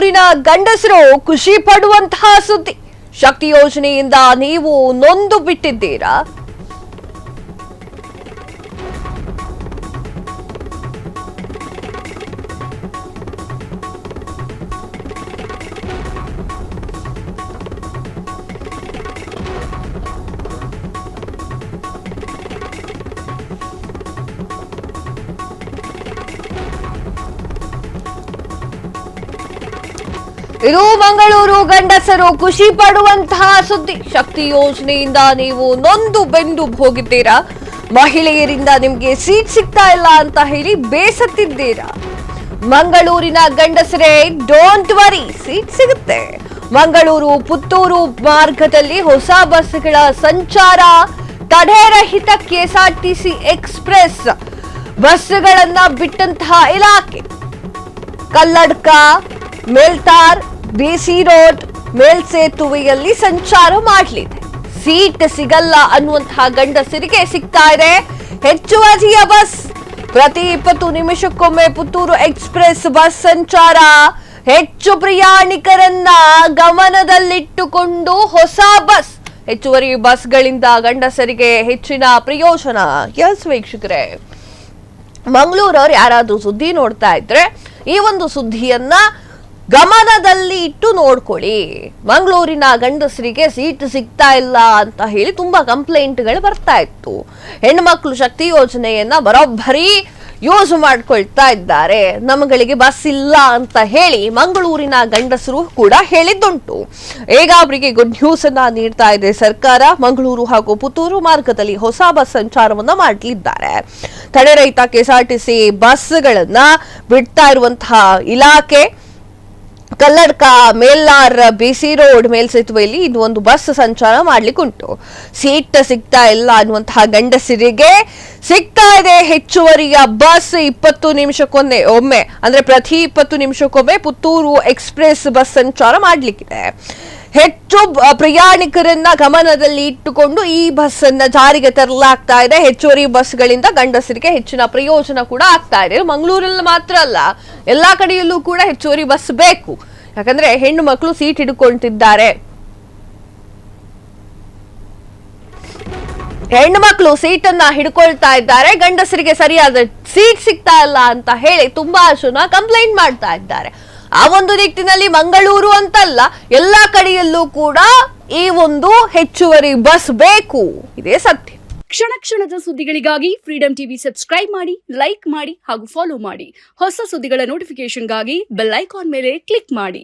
ಮಂಗಳೂರಿನ ಗಂಡಸರು ಖುಷಿ ಪಡುವಂತಹ ಸುದ್ದಿ. ಶಕ್ತಿ ಯೋಜನೆಯಿಂದ ನೀವು ನೊಂದು ಬಿಟ್ಟಿದ್ದೀರಾ? ಇದು ಮಂಗಳೂರು ಗಂಡಸರು ಖುಷಿ ಪಡುವಂತಹ ಸುದ್ದಿ. ಶಕ್ತಿ ಯೋಜನೆಯಿಂದ ನೀವು ನೊಂದು ಬೆಂದು ಹೋಗಿದ್ದೀರಾ? ಮಹಿಳೆಯರಿಂದ ನಿಮ್ಗೆ ಸೀಟ್ ಸಿಗ್ತಾ ಇಲ್ಲ ಅಂತ ಹೇಳಿ ಬೇಸತ್ತಿದ್ದೀರಾ? ಮಂಗಳೂರಿನ ಗಂಡಸರೇ, ಡೋಂಟ್ ವರಿ, ಸೀಟ್ ಸಿಗುತ್ತೆ. ಮಂಗಳೂರು ಪುತ್ತೂರು ಮಾರ್ಗದಲ್ಲಿ ಹೊಸ ಬಸ್ಗಳ ಸಂಚಾರ ತಡೆರಹಿತ. ಕೆಎಸ್ಆರ್ಟಿಸಿ ಎಕ್ಸ್ಪ್ರೆಸ್ ಬಸ್ಗಳನ್ನ ಬಿಟ್ಟಂತಹ ಇಲಾಖೆ ಕಲ್ಲಡ್ಕ, ಮೇಲ್ತಾರ್, ಬಿಸಿ ರೋಡ್, ಮೇಲ್ಸೇತುವೆಯಲ್ಲಿ ಸಂಚಾರ ಮಾಡಲಿದೆ. ಸೀಟ್ ಸಿಗಲ್ಲ ಅನ್ನುವಂತಹ ಗಂಡಸರಿಗೆ ಸಿಗ್ತಾ ಇದೆ ಹೆಚ್ಚುವರಿಯ ಬಸ್. ಪ್ರತಿ 20 ನಿಮಿಷಕ್ಕೊಮ್ಮೆ ಪುತ್ತೂರು ಎಕ್ಸ್ಪ್ರೆಸ್ ಬಸ್ ಸಂಚಾರ. ಹೆಚ್ಚು ಪ್ರಯಾಣಿಕರನ್ನ ಗಮನದಲ್ಲಿಟ್ಟುಕೊಂಡು ಹೊಸ ಬಸ್. ಹೆಚ್ಚುವರಿ ಬಸ್ಗಳಿಂದ ಗಂಡಸರಿಗೆ ಹೆಚ್ಚಿನ ಪ್ರಯೋಜನ. ಎಸ್ ವೀಕ್ಷಕರೇ, ಮಂಗಳೂರವ್ರು ಯಾರಾದ್ರೂ ಸುದ್ದಿ ನೋಡ್ತಾ ಇದ್ರೆ ಈ ಒಂದು ಸುದ್ದಿಯನ್ನ ಗಮನದಲ್ಲಿ ಇಟ್ಟು ನೋಡ್ಕೊಳ್ಳಿ. ಮಂಗಳೂರಿನ ಗಂಡಸರಿಗೆ ಸೀಟ್ ಸಿಗ್ತಾ ಇಲ್ಲ ಅಂತ ಹೇಳಿ ತುಂಬಾ ಕಂಪ್ಲೇಂಟ್ಗಳು ಬರ್ತಾ ಇತ್ತು. ಹೆಣ್ಮಕ್ಳು ಶಕ್ತಿ ಯೋಜನೆಯನ್ನ ಬರೋಬ್ಬರಿ ಯೂಸ್ ಮಾಡ್ಕೊಳ್ತಾ ಇದ್ದಾರೆ. ನಮ್ಮಗಳಿಗೆ ಬಸ್ ಇಲ್ಲ ಅಂತ ಹೇಳಿ ಮಂಗಳೂರಿನ ಗಂಡಸರು ಕೂಡ ಹೇಳಿದ್ದುಂಟು. ಈಗ ಅವರಿಗೆ ಗುಡ್ ನ್ಯೂಸ್ ಅನ್ನ ನೀಡ್ತಾ ಇದೆ ಸರ್ಕಾರ. ಮಂಗಳೂರು ಹಾಗೂ ಪುತ್ತೂರು ಮಾರ್ಗದಲ್ಲಿ ಹೊಸ ಬಸ್ ಸಂಚಾರವನ್ನ ಮಾಡಲಿದ್ದಾರೆ. ತಡೆರಹಿತ ಕೆಎಸ್ಆರ್ಟಿಸಿ ಬಸ್ಗಳನ್ನ ಬಿಡ್ತಾ ಇರುವಂತಹ ಇಲಾಖೆ ಕಲ್ಲಡ್ಕ, ಮೇಲ್ನಾರ್, ಬಿಸಿ ರೋಡ್, ಮೇಲ್ಸೇತುವೆಯಲ್ಲಿ ಇದು ಒಂದು ಬಸ್ ಸಂಚಾರ ಮಾಡ್ಲಿಕ್ಕುಂಟು. ಸೀಟ್ ಸಿಗ್ತಾ ಇಲ್ಲ ಅನ್ನುವಂತಹ ಗಂಡಸರಿಗೆ ಸಿಗ್ತಾ ಇದೆ ಹೆಚ್ಚುವರಿಯ ಬಸ್. 20 ನಿಮಿಷಕ್ಕೊಮ್ಮೆ ಅಂದ್ರೆ ಪ್ರತಿ 20 ನಿಮಿಷಕ್ಕೊಮ್ಮೆ ಪುತ್ತೂರು ಎಕ್ಸ್ಪ್ರೆಸ್ ಬಸ್ ಸಂಚಾರ ಮಾಡ್ಲಿಕ್ಕಿದೆ. ಹೆಚ್ಚು ಪ್ರಯಾಣಿಕರನ್ನ ಗಮನದಲ್ಲಿ ಇಟ್ಟುಕೊಂಡು ಈ ಬಸ್ ಅನ್ನ ಜಾರಿಗೆ ತರಲಾಗ್ತಾ ಇದೆ. ಹೆಚ್ಚುವರಿ ಬಸ್ಗಳಿಂದ ಗಂಡಸರಿಗೆ ಹೆಚ್ಚಿನ ಪ್ರಯೋಜನ ಕೂಡ ಆಗ್ತಾ ಇದೆ. ಮಂಗಳೂರಲ್ಲಿ ಮಾತ್ರ ಅಲ್ಲ, ಎಲ್ಲಾ ಕಡೆಯಲ್ಲೂ ಕೂಡ ಹೆಚ್ಚುವರಿ ಬಸ್ ಬೇಕು. ಯಾಕಂದ್ರೆ ಹೆಣ್ಣು ಮಕ್ಕಳು ಸೀಟ್ ಹಿಡ್ಕೊಳ್ತಿದ್ದಾರೆ. ಹೆಣ್ಣು ಮಕ್ಕಳು ಸೀಟನ್ನ ಹಿಡ್ಕೊಳ್ತಾ ಇದ್ದಾರೆ. ಗಂಡಸರಿಗೆ ಸರಿಯಾದ ಸೀಟ್ ಸಿಗ್ತಾ ಇಲ್ಲ ಅಂತ ಹೇಳಿ ತುಂಬಾ ಜನ ಕಂಪ್ಲೇಂಟ್ ಮಾಡ್ತಾ ಇದ್ದಾರೆ. ಆ ಒಂದು ನಿಟ್ಟಿನಲ್ಲಿ ಮಂಗಳೂರು ಅಂತಲ್ಲ, ಎಲ್ಲಾ ಕಡೆಯಲ್ಲೂ ಕೂಡ ಈ ಒಂದು ಹೆಚ್ಚುವರಿ ಬಸ್ ಬೇಕು. ಇದೇ ಸತ್ಯ. ಕ್ಷಣ ಕ್ಷಣದ ಸುದ್ದಿಗಳಿಗಾಗಿ ಫ್ರೀಡಂ ಟಿವಿ ಸಬ್ಸ್ಕ್ರೈಬ್ ಮಾಡಿ, ಲೈಕ್ ಮಾಡಿ ಹಾಗೂ ಫಾಲೋ ಮಾಡಿ. ಹೊಸ ಸುದ್ದಿಗಳ ನೋಟಿಫಿಕೇಶನ್ಗಾಗಿ ಬೆಲ್ ಐಕಾನ್ ಮೇಲೆ ಕ್ಲಿಕ್ ಮಾಡಿ.